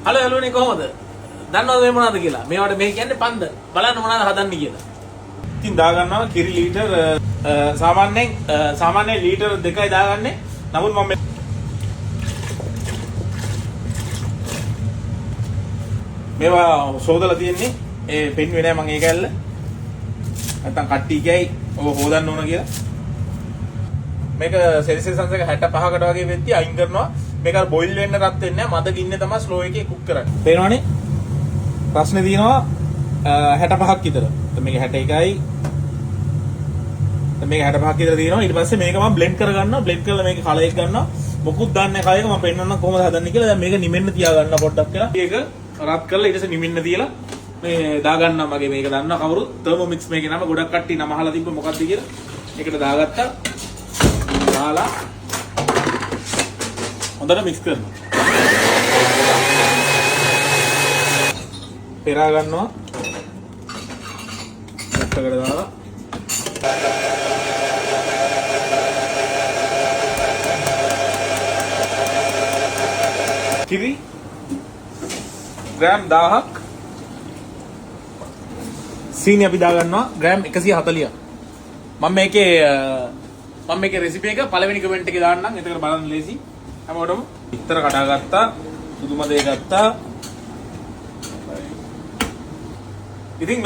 Hello යාළුවනේ කොහොමද? දන්නවද මේ මොනවද කියලා? මේවට මේ කියන්නේ පන්ද. බලන්න මොනවද හදන්නේ කියලා. ඉතින් දාගන්නවා කිරි ලීටර් සාමාන්‍යයෙන් ලීටර් 2යි දාගන්නේ. නමුත් මම මේවා සෝදලා තියෙන්නේ ඒ පෙන්වෙන්නේ නැහැ මම ඒක ඇල්ල. නැත්තම් කට්ටි කියයි ඔබ හොදන්න ඕන කියලා. මේක සෙල්සියස් අංශක 65කට වගේ වෙද්දී අයින් කරනවා. මේක අර බොයිල් වෙන්න රත් වෙන්නේ නැහැ. මද ගින්නේ තමයි ස්ලෝ එකේ කුක් කරන්නේ. පේනවනේ? ප්‍රශ්නේ තියෙනවා 65ක් විතර. මේක 61යි. මේක 65ක් විතර තියෙනවා. ඊට පස්සේ මේක මම බ්ලෙන්ඩ් කරගන්නවා. බ්ලෙන්ඩ් කරලා මේක කලර් එක ගන්නවා. මොකුත් දාන්නේ නැහැ කලර් එක. මම පෙන්නන්නම් කොහොමද හදන්නේ කියලා. දැන් මේක නිමෙන්න තියාගන්න පොඩ්ඩක් කියලා. මේක රත් කරලා ඊට පස්සේ නිමින්න තියලා මේ දාගන්නවා මගේ මේක දන්නවා කවුරුත් තර්මොමික්ස් මේකේ නම ගොඩක් කට්ටිය නම අහලා තිබ්බ මොකක්ද කියලා ඒකට දාගත්තා දාලා හොඳට මික්ස් කරනවා පෙරා ගන්නවා පැත්තකට දාලා කිරි ග්‍රෑම් 1000ක් සීනි අපි දාගන්නවා ග්‍රෑම් 140ක් මම මේකේ රෙසිපි එක පළවෙනි කමෙන්ට් එකේ දාන්නම් එතකොට බලන්න ලේසි හැමෝටම විතර කඩා ගත්තා සුදු මදේ ගත්තා ඉතින්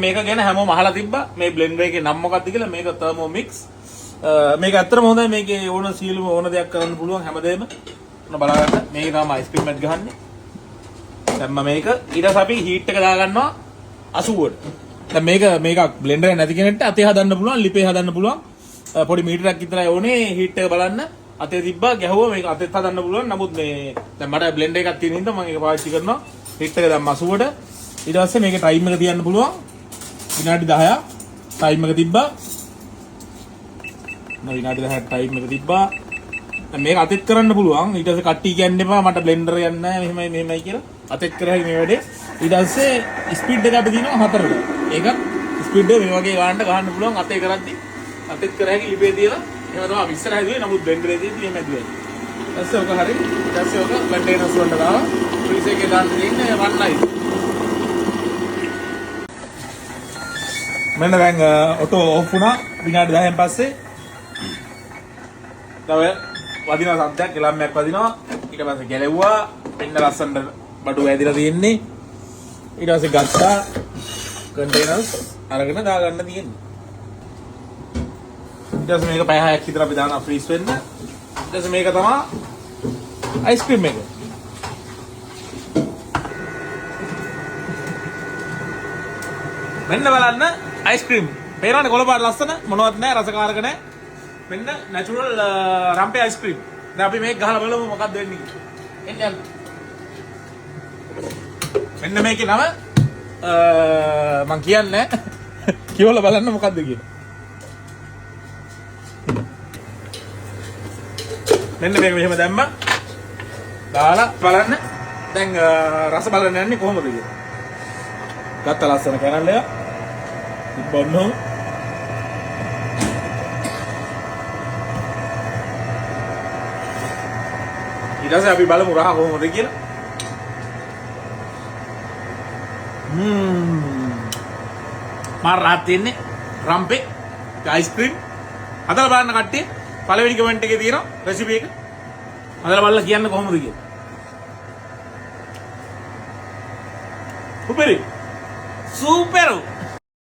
මේක ගැන හැමෝම අහලා තිබ්බා මේ බ්ලෙන්ඩර් එකේ නම මොකක්ද කියලා මේක තර්මොමික්ස් මේක ඇත්තටම හොඳයි මේකේ ඕන සීලුම ඕන දෙයක් කරන්න පුළුවන් හැමදේම ඔන්න බලන්න මේක තමයි අයිස්ක්‍රීම් එකක් ගහන්නේ දැන් මම මේක ඊට පස්සේ අපි හීට් එක දාගන්නවා 80ට. දැන් මේක බ්ලෙන්ඩර් එක නැති කෙනෙක්ට අතේ හදන්න පුළුවන්, ලිපේ හදන්න පුළුවන්. පොඩි මීටරයක් විතරයි ඕනේ හීට් එක බලන්න. අතේ තිබ්බා ගැහුවා මේක අතෙත් හදන්න පුළුවන්. නමුත් මේ දැන් මට බ්ලෙන්ඩර් එකක් තියෙන හින්දා මම ඒක පාවිච්චි කරනවා. හීට් එක දැම්ම 80ට. ඊට පස්සේ මේකේ ටයිම් එක තියන්න පුළුවන්. විනාඩි 10ක් ටයිම් එක තිබ්බා. විනාඩි 10ක් ටයිම් එක තිබ්බා. මේක අතෙත් කරන්න පුළුවන්. ඊට පස්සේ කට්ටි කියන්න එපා මට බ්ලෙන්ඩර් යන්නේ නැහැ මෙහෙමයි කියලා. අතෙත් කරහැයි මේ වැඩේ. ඊට පස්සේ ස්පීඩ් එක අපි දිනනවා 4ට. ඒක ස්පීඩ් එක මේ වගේ ගන්න පුළුවන් අතේ කරද්දී. අතෙත් කරහැයි ලිපේ තියලා එහෙම තමයි අපි ඉස්සරහ හදුවේ. නමුත් බ්ලෙන්ඩරේ තියෙද්දි එහෙම හදුවේ. ඊට පස්සේ ඔක හරි. ඊට පස්සේ ඔක කන්ටේනර්ස් වලට දාලා ෆ්‍රීස් එකේ දාන්න දෙන්නේ 1 මෙන්න දැන් ඔටෝ ඔෆ් වුණා විනාඩි 10න් පස්සේ. තව වදිනවා සද්දයක් එළම්මයක් වදිනවා ඊට පස්සේ ගැලෙව්වා මෙන්න ලස්සනට බඩු ඇදිලා තියෙන්නේ ඊට පස්සේ ගත්තා කන්ටේනර්ස් අරගෙන දාගන්න තියෙන්නේ ඊට පස්සේ මේක පැය 6ක් විතර අපි දානවා ෆ්‍රීස් වෙන්න ඊට පස්සේ මේක තමයි අයිස්ක්‍රීම් එක මෙන්න බලන්න අයිස්ක්‍රීම් පේනවනේ කොළ පාට ලස්සන මොනවත් නැහැ රසකාරක නැහැ මෙන්න නැචරල් රම්පේ අයිස්ක්‍රීම්. දැන් අපි මේක ගහලා බලමු මොකක්ද වෙන්නේ කියලා. එන්න. මෙන්න මේකේ නම මම කියන්නේ කියවලා බලන්න මොකක්ද කියලා. මෙන්න මේක මෙහෙම දැම්මා. දාලා බලන්න. දැන් රස බලන්න යන්නේ කොහොමද කියලා. ගත්ත ලස්සන කැරල් එක. බොන්නෝ ඊට පස්සේ අපි බලමු රහ කොහොමද කියලා. මාර රහත් තියෙන්නේ රම්පේ අයිස්ක්‍රීම්. හදලා බලන්න කට්ටිය. පළවෙනි කමෙන්ට් එකේ තියෙනවා රෙසිපි එක. හදලා බලලා කියන්න කොහොමද කියලා. සුපර්